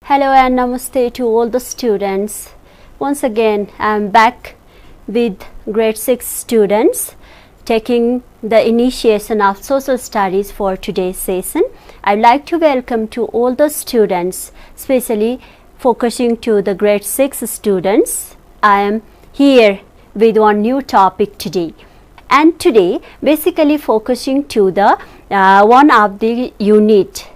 Hello and namaste to all the students. Once again, I am back with grade 6 students taking the initiation of social studies for today's session. I would like to welcome to all the students, especially focusing to the grade 6 students. I am here with one new topic today. And today basically focusing to the one of the unit,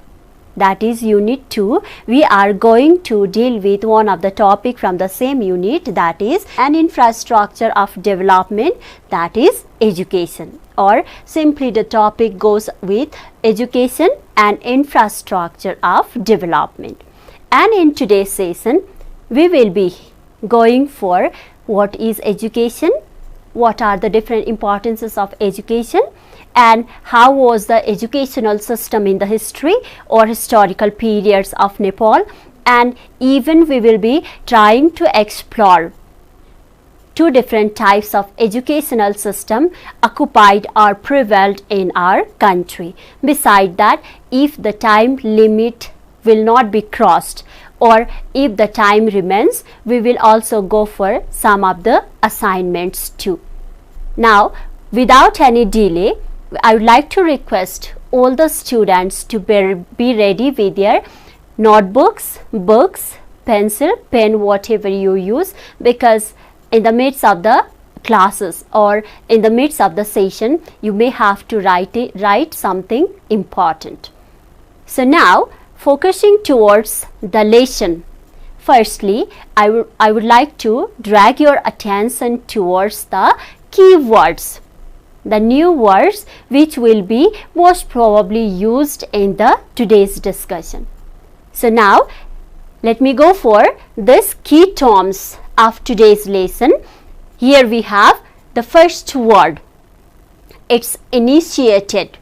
that is unit 2. We are going to deal with one of the topic from the same unit, that is an infrastructure of development, that is education, or simply the topic goes with education and infrastructure of development. And in today's session we will be going for what is education, what are the different importances of education, and how was the educational system in the history or historical periods of Nepal, and even we will be trying to explore two different types of educational system occupied or prevailed in our country. Beside that, if the time limit will not be crossed or if the time remains, we will also go for some of the assignments too. Now, without any delay, I would like to request all the students to be ready with their notebooks, books, pencil, pen, whatever you use, because in the midst of the classes or in the midst of the session, you may have to write something important. So now, focusing towards the lesson, firstly, I would like to drag your attention towards the keywords, the new words which will be most probably used in the today's discussion. So now let me go for this key terms of today's lesson. Here we have the first word. It's initiated.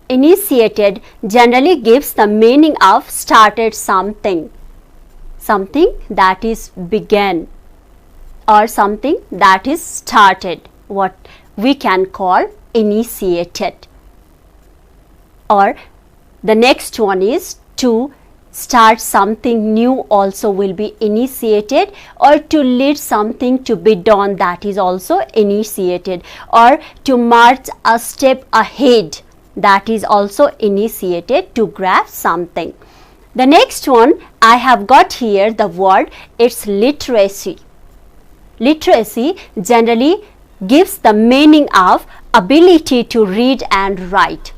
Initiated generally gives the meaning of started something, something that is began, or something that is started, what we can call initiated. Or the next one is to start something new also will be initiated, or to lead something to be done, that is also initiated, or to march a step ahead, that is also initiated, to grasp something. The next one I have got here the word, it's literacy. Literacy generally gives the meaning of ability to read and write.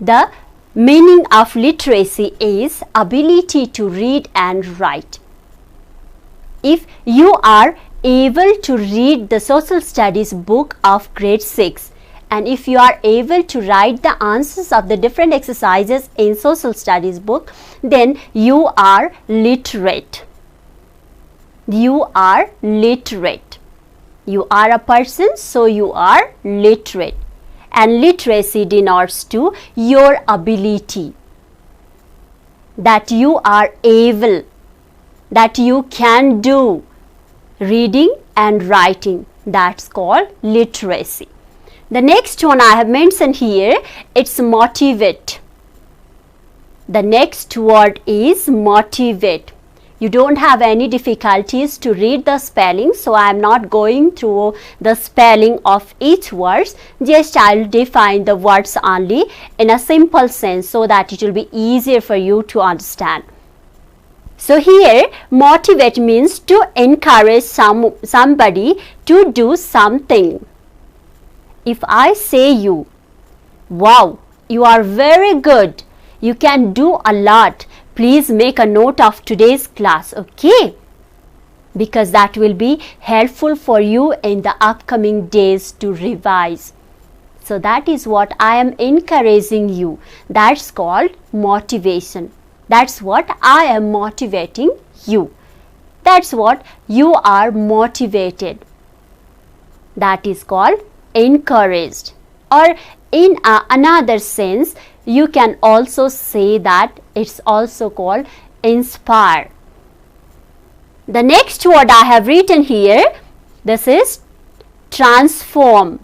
The meaning of literacy is ability to read and write. If you are able to read the social studies book of grade 6, and if you are able to write the answers of the different exercises in social studies book, then you are literate. You are literate. You are a person, so you are literate. And literacy denotes to your ability, that you are able, that you can do reading and writing. That's called literacy. The next one I have mentioned here, it's motivate. The next word is motivate. You don't have any difficulties to read the spelling, so I am not going through the spelling of each word. Just I will define the words only in a simple sense so that it will be easier for you to understand. So here motivate means to encourage somebody to do something. If I say you, wow, you are very good, you can do a lot, please make a note of today's class, okay? Because that will be helpful for you in the upcoming days to revise. So that is what I am encouraging you. That's called motivation. That's what I am motivating you. That's what you are motivated. That is called encouraged. Or in another sense, you can also say that it's also called inspire. The next word I have written here, this is transform.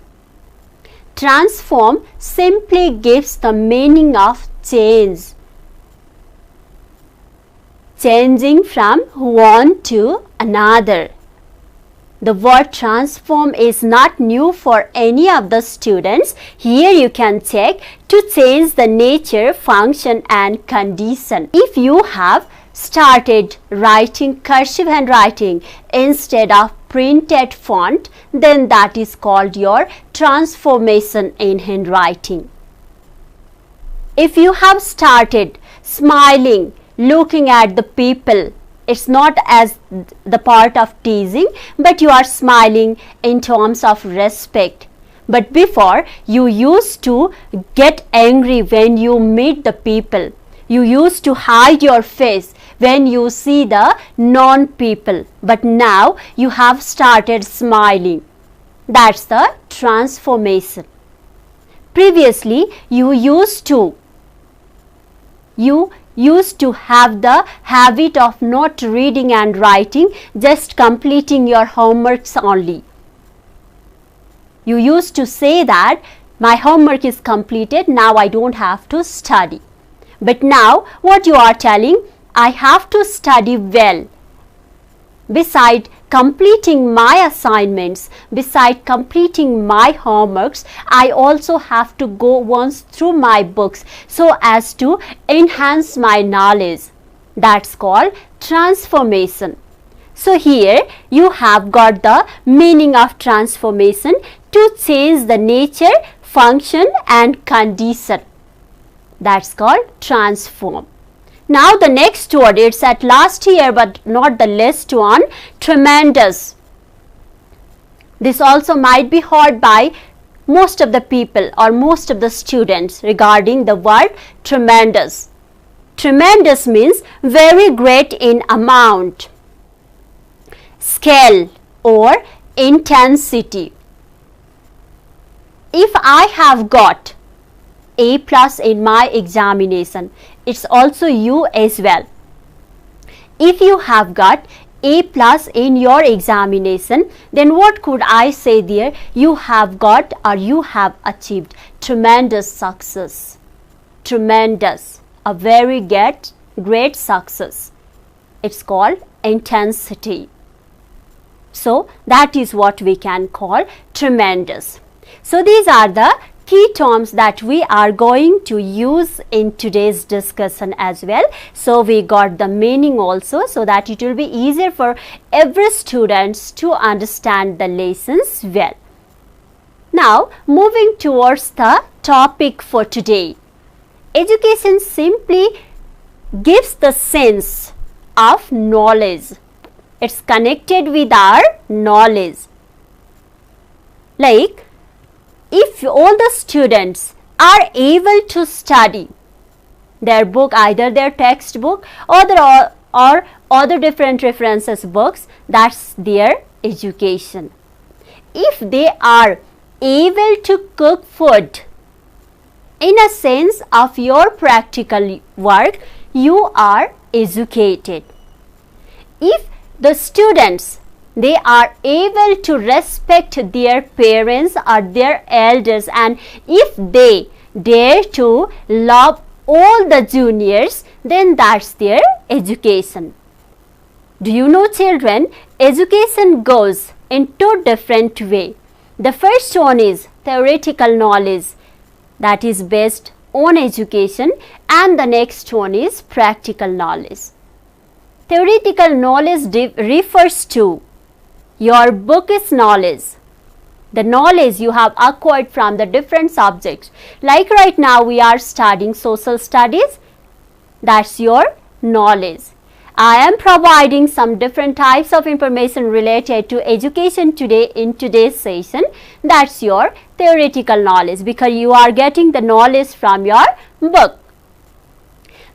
Transform simply gives the meaning of change. changing from one to another. The word transform is not new for any of the students. Here you can check to change the nature, function and condition. If you have started writing cursive handwriting instead of printed font, then that is called your transformation in handwriting. If you have started smiling, looking at the people, it's not as the part of teasing, but you are smiling in terms of respect. But before, you used to get angry when you meet the people. You used to hide your face when you see the non-people. But now you have started smiling. That's the transformation. Previously, you used to have the habit of not reading and writing, just completing your homeworks only. You used to say that my homework is completed, now I don't have to study. But now what you are telling, I have to study well. Beside completing my assignments, beside completing my homeworks, I also have to go once through my books so as to enhance my knowledge. That's called transformation. So here you have got the meaning of transformation, to change the nature, function and condition. That's called transform. Now the next word, it's at last here but not the least one, tremendous. This also might be heard by most of the people or most of the students regarding the word tremendous. Tremendous means very great in amount, scale or intensity. If I have got A+ in my examination, it's also you as well. If you have got A+ in your examination, then what could I say there? You have got or you have achieved tremendous success. Tremendous, a very great success. It's called intensity. So that is what we can call tremendous. So these are the key terms that we are going to use in today's discussion as well. So we got the meaning also, so that it will be easier for every student to understand the lessons well. Now moving towards the topic for today. Education simply gives the sense of knowledge. It's connected with our knowledge. Like, if all the students are able to study their book, either their textbook or other different references books, that's their education. If they are able to cook food, in a sense of your practical work, you are educated. If the students, they are able to respect their parents or their elders, and if they dare to love all the juniors, then that's their education. Do you know, children, education goes in two different ways. The first one is theoretical knowledge, that is based on education, and the next one is practical knowledge. Theoretical knowledge refers to your book's knowledge, the knowledge you have acquired from the different subjects. Like right now we are studying social studies, that's your knowledge. I am providing some different types of information related to education today in today's session. That's your theoretical knowledge, because you are getting the knowledge from your book.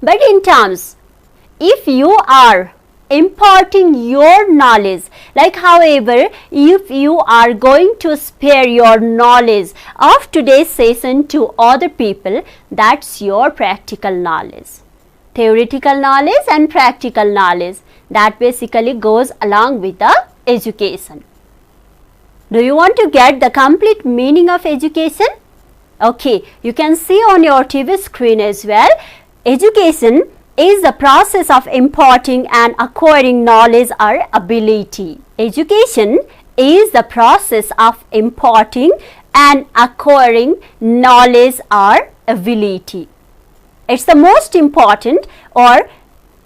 But in terms, if you are imparting your knowledge, like however, if you are going to spare your knowledge of today's session to other people, that's your practical knowledge. Theoretical knowledge and practical knowledge, that basically goes along with the education. Do you want to get the complete meaning of education? Okay, you can see on your TV screen as well. Education is the process of imparting and acquiring knowledge or ability. Education is the process of imparting and acquiring knowledge or ability. It's the most important or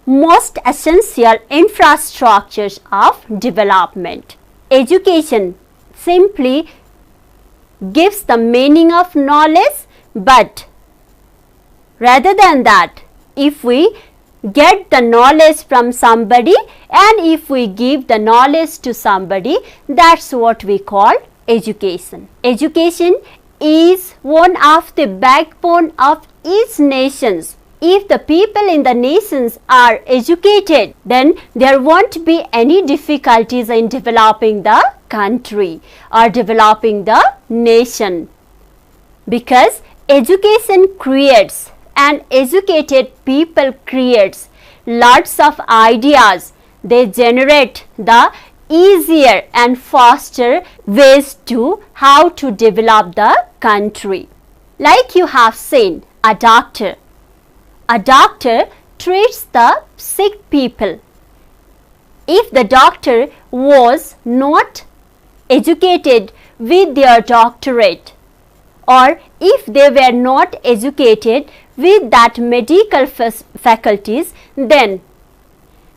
most essential infrastructures of development. Education simply gives the meaning of knowledge, but rather than that, if we get the knowledge from somebody and if we give the knowledge to somebody, that's what we call education. Education is one of the backbone of each nation. If the people in the nations are educated, then there won't be any difficulties in developing the country or developing the nation, because education creates, and educated people creates lots of ideas. They generate the easier and faster ways to how to develop the country. Like you have seen, a doctor treats the sick people. If the doctor was not educated with their doctorate, or if they were not educated with that medical faculties, then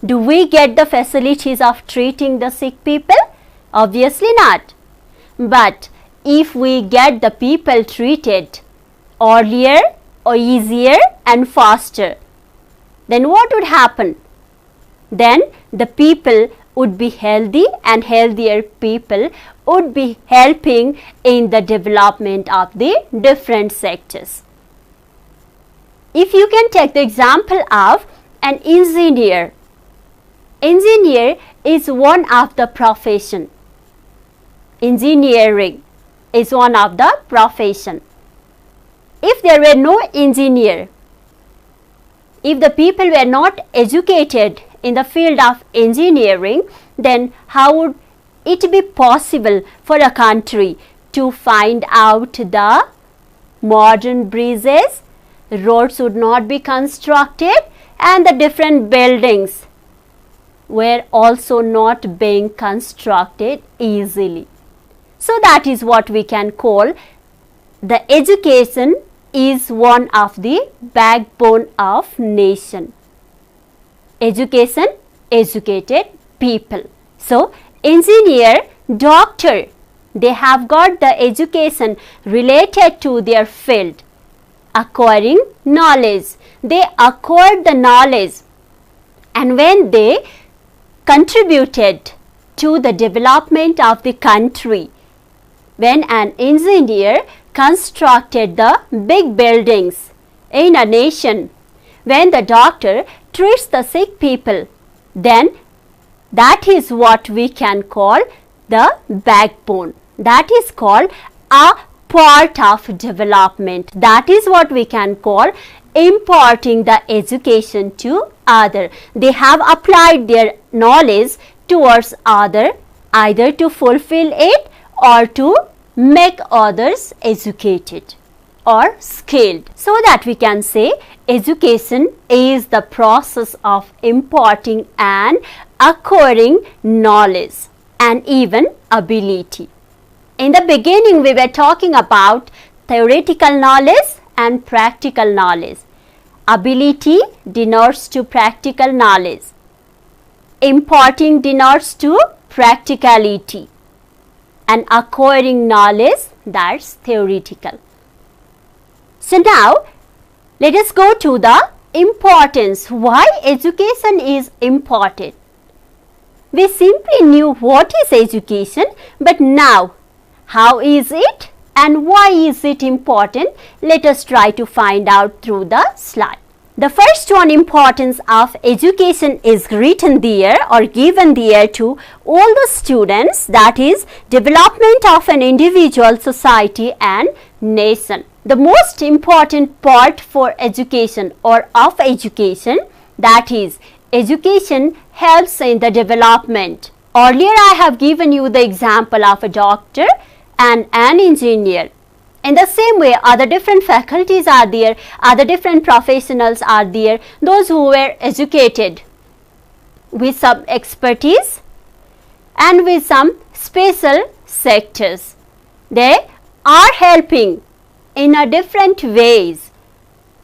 do we get the facilities of treating the sick people? Obviously not. But if we get the people treated earlier or easier and faster, then what would happen? Then the people would be healthy, and healthier people would be helping in the development of the different sectors. If you can take the example of an engineer. Engineer is one of the profession. Engineering is one of the profession. If there were no engineer, if the people were not educated in the field of engineering, then how would it be possible for a country to find out the modern bridges? Roads would not be constructed, and the different buildings were also not being constructed easily. So that is what we can call the education is one of the backbone of nation. Education, educated people. So engineer, doctor, they have got the education related to their field. Acquiring knowledge, they acquired the knowledge, and when they contributed to the development of the country, when an engineer constructed the big buildings in a nation, when the doctor treats the sick people, then that is what we can call the backbone. That is called a part of development. That is what we can call imparting the education to other. They have applied their knowledge towards other, either to fulfill it or to make others educated or skilled. So that we can say education is the process of imparting and acquiring knowledge and even ability. In the beginning, we were talking about theoretical knowledge and practical knowledge. Ability denotes to practical knowledge. Imparting denotes to practicality. And acquiring knowledge, that's theoretical. So now, let us go to the importance. Why education is important? We simply knew what is education, but now, how is it and why is it important? Let us try to find out through the slide. The first one, importance of education, is written there or given there to all the students, that is development of an individual, society and nation. The most important part for education or of education, that is education helps in the development. Earlier I have given you the example of a doctor and an engineer. In the same way, other different faculties are there, other different professionals are there, those who were educated with some expertise and with some special sectors. They are helping in a different ways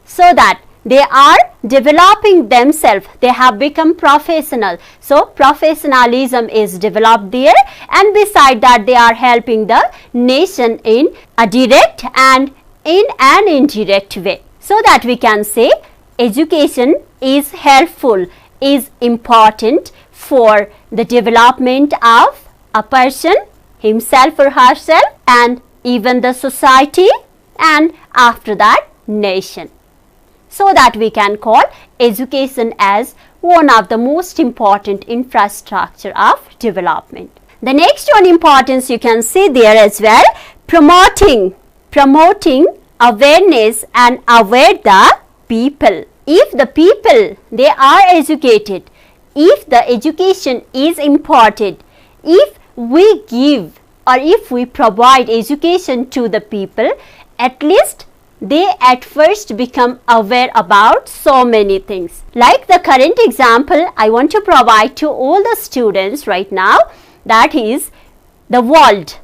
so that they are developing themselves. They have become professional. So, professionalism is developed there, and beside that they are helping the nation in a direct and in an indirect way. So that we can say education is helpful, is important for the development of a person, himself or herself, and even the society, and after that nation. So that we can call education as one of the most important infrastructure of development. The next one importance you can see there as well, promoting awareness and aware the people. If the people, they are educated, if the education is imparted, if we give or if we provide education to the people, at least they at first become aware about so many things. Like the current example I want to provide to all the students right now, that is, the world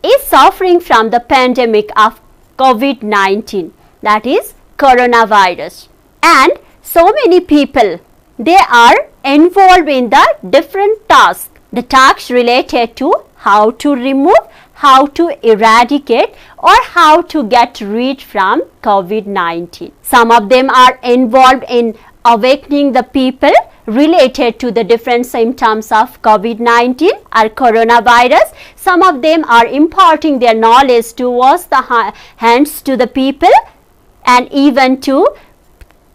is suffering from the pandemic of COVID-19, that is coronavirus, and so many people, they are involved in the different tasks, the tasks related to how to remove, how to eradicate, or how to get rid from COVID-19. Some of them are involved in awakening the people related to the different symptoms of COVID-19 or coronavirus. Some of them are imparting their knowledge to wash the hands to the people and even to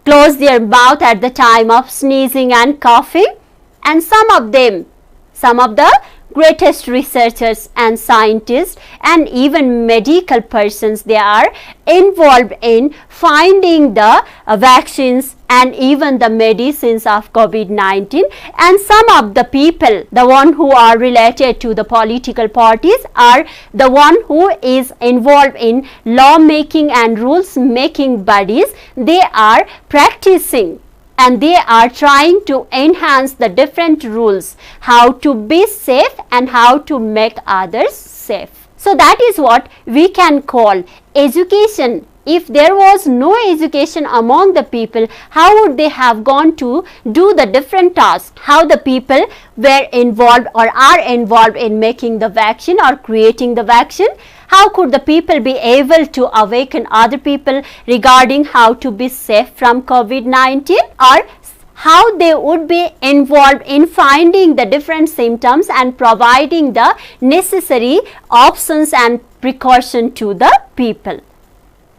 close their mouth at the time of sneezing and coughing. And some of them, some of the greatest researchers and scientists and even medical persons, they are involved in finding the vaccines and even the medicines of COVID-19. And some of the people, the one who are related to the political parties, are the one who is involved in law making and rules making bodies. They are practicing and they are trying to enhance the different rules, how to be safe and how to make others safe. So that is what we can call education. If there was no education among the people, how would they have gone to do the different tasks? How the people were involved or are involved in making the vaccine or creating the vaccine? How could the people be able to awaken other people regarding how to be safe from COVID-19, or how they would be involved in finding the different symptoms and providing the necessary options and precaution to the people.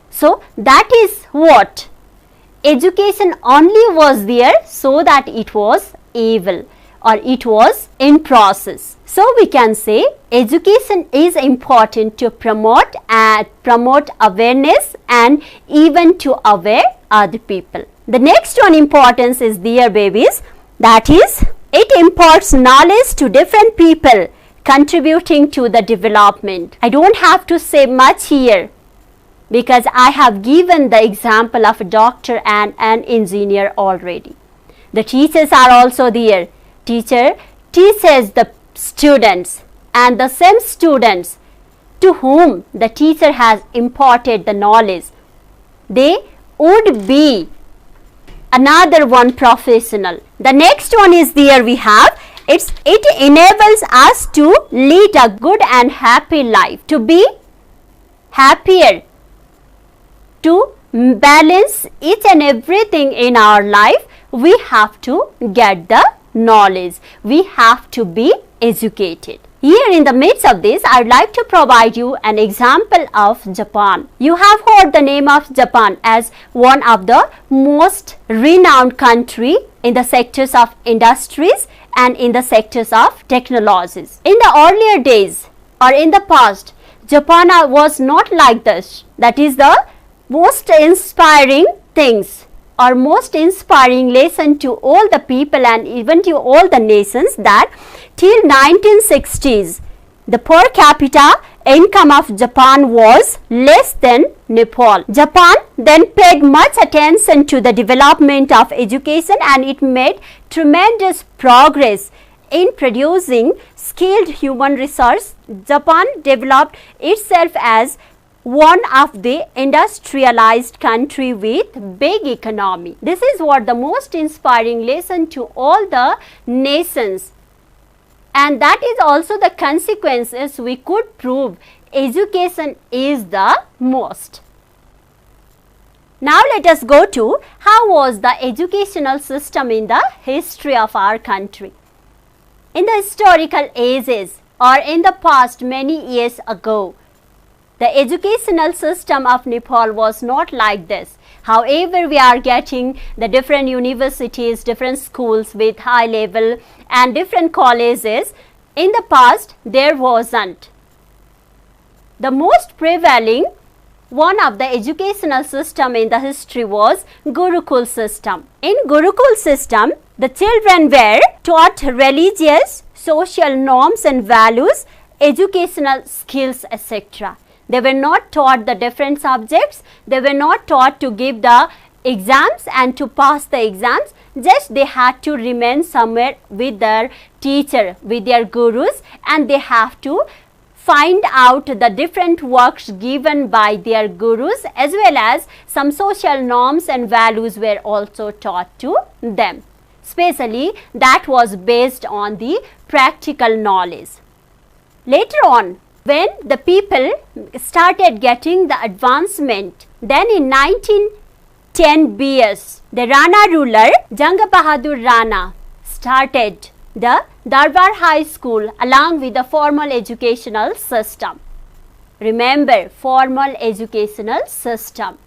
So that is what education only was there so that it was able or it was in process. So we can say education is important to promote awareness and even to aware other people. The next one importance is there, babies, that is, it imparts knowledge to different people contributing to the development. I don't have to say much here because I have given the example of a doctor and an engineer already. The teachers are also there. Teacher teaches the students, and the same students to whom the teacher has imparted the knowledge, they would be another one professional. The next one is there we have, it enables us to lead a good and happy life, to be happier, to balance each and everything in our life. We have to get the knowledge, we have to be educated. Here in the midst of this, I would like to provide you an example of Japan. You have heard the name of Japan as one of the most renowned country in the sectors of industries and in the sectors of technologies. In the earlier days or in the past, Japan was not like this. That is the most inspiring things or most inspiring lesson to all the people and even to all the nations, that till 1960s the per capita income of Japan was less than Nepal. Japan then paid much attention to the development of education, and it made tremendous progress in producing skilled human resource. Japan developed itself as one of the industrialized country with big economy. This is what the most inspiring lesson to all the nations, and that is also the consequences we could prove education is the most. Now let us go to how was the educational system in the history of our country. In the historical ages or in the past many years ago, the educational system of Nepal was not like this. However, we are getting the different universities, different schools with high level and different colleges. In the past, there wasn't. The most prevailing one of the educational system in the history was Gurukul system. In Gurukul system, the children were taught religious, social norms and values, educational skills, etc. They were not taught the different subjects. They were not taught to give the exams and to pass the exams. Just they had to remain somewhere with their teacher, with their gurus, and they have to find out the different works given by their gurus, as well as some social norms and values were also taught to them. Especially that was based on the practical knowledge. Later on, when the people started getting the advancement, then in 1910 BS, the Rana ruler Janga Bahadur Rana started the Darbar High School along with the formal educational system. Remember, formal educational system.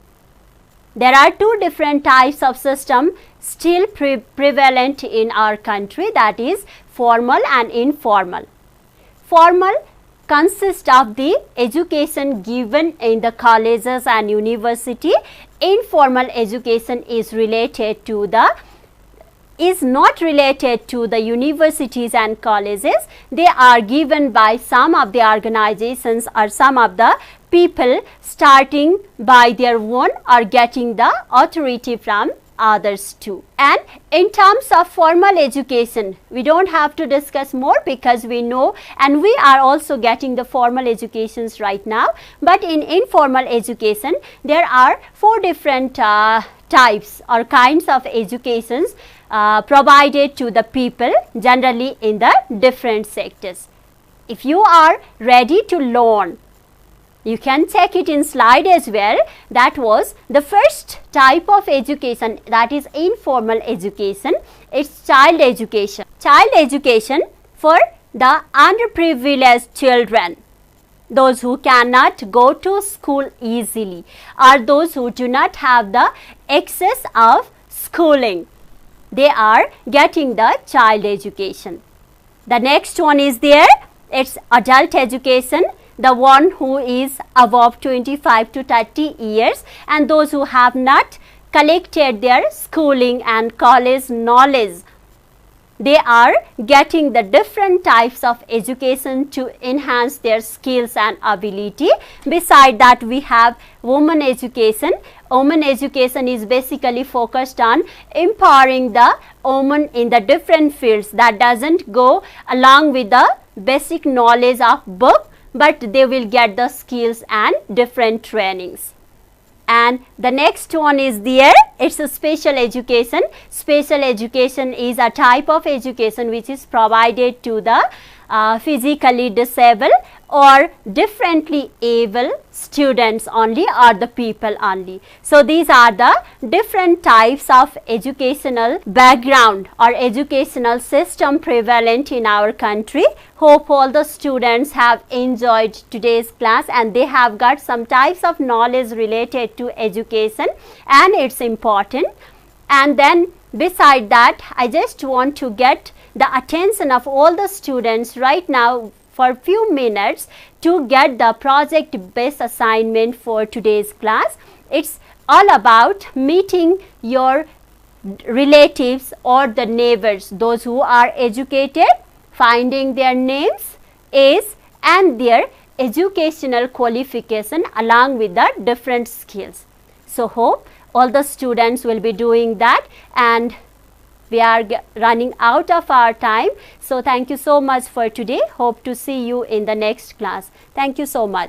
There are two different types of system still prevalent in our country, that is formal and informal. Formal consists of the education given in the colleges and university. Informal education is not related to the universities and colleges. They are given by some of the organizations or some of the people starting by their own or getting the authority from others too. And in terms of formal education, we don't have to discuss more because we know, and we are also getting the formal educations right now. But in informal education, there are four different types or kinds of educations provided to the people generally in the different sectors. If you are ready to learn, you can check it in slide as well. That was the first type of education, that is informal education. It's child education. Child education for the underprivileged children, those who cannot go to school easily or those who do not have the access of schooling. They are getting the child education. The next one is there, it's adult education, the one who is above 25 to 30 years and those who have not collected their schooling and college knowledge. They are getting the different types of education to enhance their skills and ability. Beside that, we have women education. Women education is basically focused on empowering the women in the different fields that doesn't go along with the basic knowledge of book, but they will get the skills and different trainings. And the next one is there, it's a special education. Special education is a type of education which is provided to the physically disabled or differently able students only or the people only. So these are the different types of educational background or educational system prevalent in our country. Hope all the students have enjoyed today's class and they have got some types of knowledge related to education and it's important. And then beside that, I just want to get the attention of all the students right now for a few minutes to get the project based assignment for today's class. It's all about meeting your relatives or the neighbors, those who are educated, finding their names, age and their educational qualification along with the different skills. So hope all the students will be doing that, and we are running out of our time. So thank you so much for today. Hope to see you in the next class. Thank you so much.